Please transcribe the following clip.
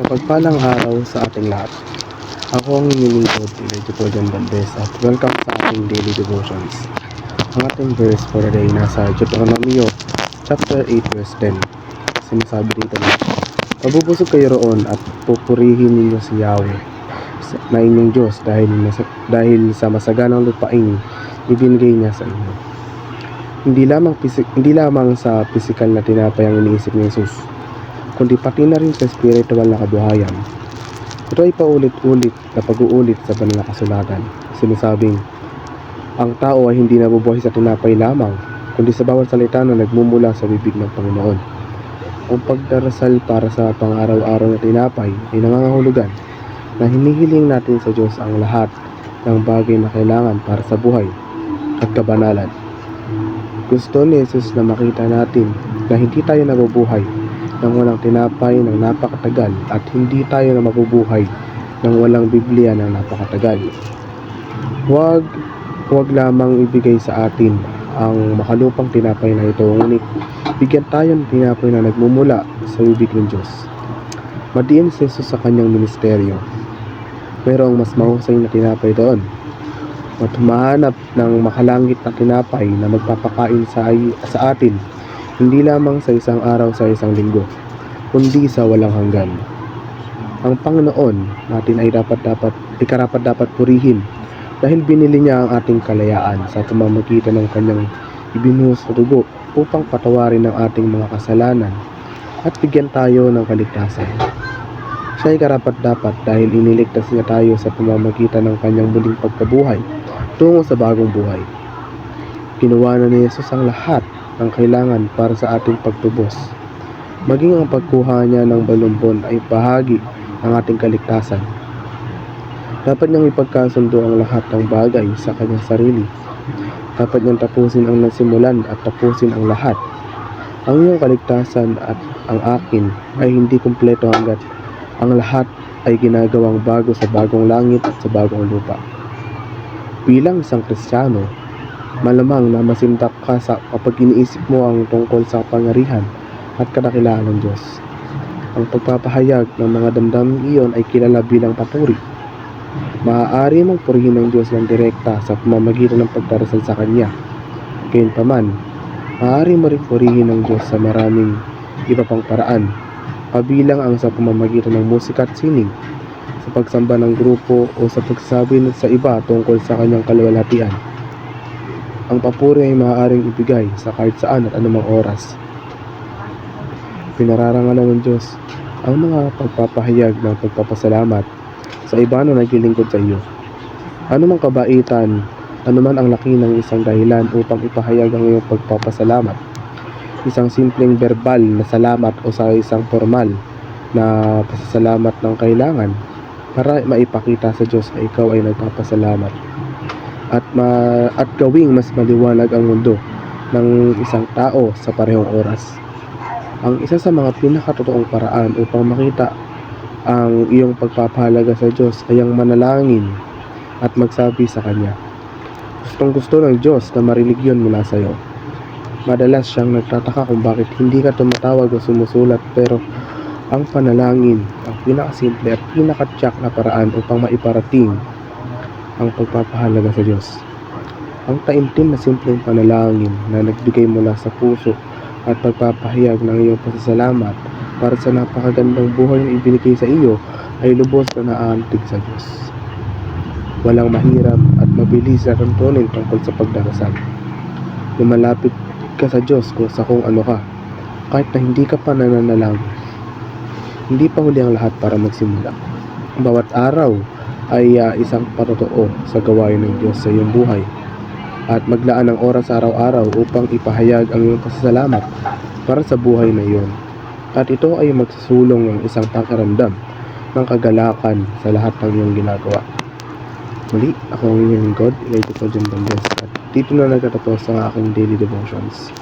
Mapagpalang araw sa ating lahat. Ako ang inyong lingkod, Elijah Jordan Valdez, at welcome sa ating daily devotions. Ang ating verse for the day nasa Deuteronomio chapter 8 verse 10. Sinasabi dito na, mabubusog kayo roon at pupurihin ninyo si Yahweh na inyong Diyos dahil sa masaganang lupaing ibinigay niya sa inyo. Hindi lamang sa pisikal na tinapay ang iniisip ni Jesus, kundi pati na rin sa spiritual na kabuhayan. Ito ay paulit-ulit na pag-uulit sa banal na kasulatan. Sinasabing, ang tao ay hindi nabubuhay sa tinapay lamang, kundi sa bawat salita na nagmumula sa bibig ng Panginoon. Ang pagdarasal para sa pang-araw-araw na tinapay ay nangangahulugan na hinihiling natin sa Diyos ang lahat ng bagay na kailangan para sa buhay at kabanalan. Gusto ni Jesus na makita natin na hindi tayo nabubuhay nang walang tinapay ng napakatagal at hindi tayo na mabubuhay nang walang Biblia ng napakatagal. Huwag lamang ibigay sa atin ang makalupang tinapay na ito, ngunit bigyan tayo ng tinapay na nagmumula sa bibig ng Diyos. Madiin si Jesus sa kanyang ministeryo, pero ang mas mahusay na tinapay doon at humahanap ng makalangit na tinapay na magpapakain sa atin, hindi lamang sa isang araw sa isang linggo, kundi sa walang hanggan. Ang Panginoon natin ay karapat-dapat purihin dahil binili niya ang ating kalayaan sa pamamagitan ng kanyang ibinuhos na dugo upang patawarin ang ating mga kasalanan at bigyan tayo ng kaligtasan. Siya ay karapat-dapat dahil iniligtas niya tayo sa pamamagitan ng kanyang muling pagkabuhay tungo sa bagong buhay. Kinuha na ni Jesus ang lahat ng kailangan para sa ating pagtubos. Maging ang pagkuha niya ng balumbon ay bahagi ng ating kaligtasan. Dapat niyang ipagkasundo ang lahat ng bagay sa kanyang sarili. Dapat niyang tapusin ang nasimulan at tapusin ang lahat. Ang iyong kaligtasan at ang akin ay hindi kumpleto hanggat ang lahat ay ginagawang bago sa bagong langit at sa bagong lupa. Bilang isang Kristiyano, malamang na masindak ka kapag iniisip mo ang tungkol sa pangyarihan at kadakilaan ng Diyos. Ang pagpapahayag ng mga damdaming iyon ay kilala bilang papuri. Maaari mong purihin ng Diyos ng direkta sa pamamagitan ng pagdarasal sa Kanya. Gayunpaman, maaari mo rin purihin ng Diyos sa maraming iba pang paraan, kabilang ang sa pamamagitan ng musika at sining, sa pagsamba ng grupo o sa pagsasabi sa iba tungkol sa kanyang kaluwalhatian. Ang papuri ay maaaring ibigay sa kahit saan at anumang oras. Pinararangalan ng Diyos ang mga pagpapahayag ng pagpapasalamat sa iba na naglilingkod sa iyo. Anumang kabaitan, anuman ang laki ng isang dahilan upang ipahayag ang iyong pagpapasalamat. Isang simpleng verbal na salamat o sa isang formal na pasasalamat ng kailangan para maipakita sa Diyos na ikaw ay nagpapasalamat at gawing mas maliwanag ang mundo ng isang tao sa parehong oras. Ang isa sa mga pinakatotoong paraan upang makita ang iyong pagpapahalaga sa Diyos ay ang manalangin at magsabi sa Kanya. Gustong-gusto ng Diyos na marinig yun mula sa iyo. Madalas siyang nagtataka kung bakit hindi ka tumatawag o sumusulat, pero ang panalangin ang pinakasimple at pinakatyak na paraan upang maiparating ang pagpapahalaga sa Diyos. Ang taimtim na simpleng panalangin na nagbigay mula sa puso at pagpapahayag ng iyong pasasalamat para sa napakagandang buhay na ibinigay sa iyo ay lubos na naaantig sa Diyos. Walang mahirap at mabilis na tuntunin tungkol sa pagdarasal. Lumalapit ka sa Diyos kung ano ka, kahit na hindi ka pa nananalangin. Hindi pa huli ang lahat para magsimula. Bawat araw ay isang patotoo sa gawain ng Diyos sa iyong buhay, at maglaan ng oras araw-araw upang ipahayag ang iyong pasasalamat para sa buhay na iyon. At ito ay magsusulong ng isang pakiramdam ng kagalakan sa lahat ng iyong ginagawa. Muli, ako ang inyong lingkod, Elijah Jordan Valdez, at dito na nagtatapos ang aking daily devotions.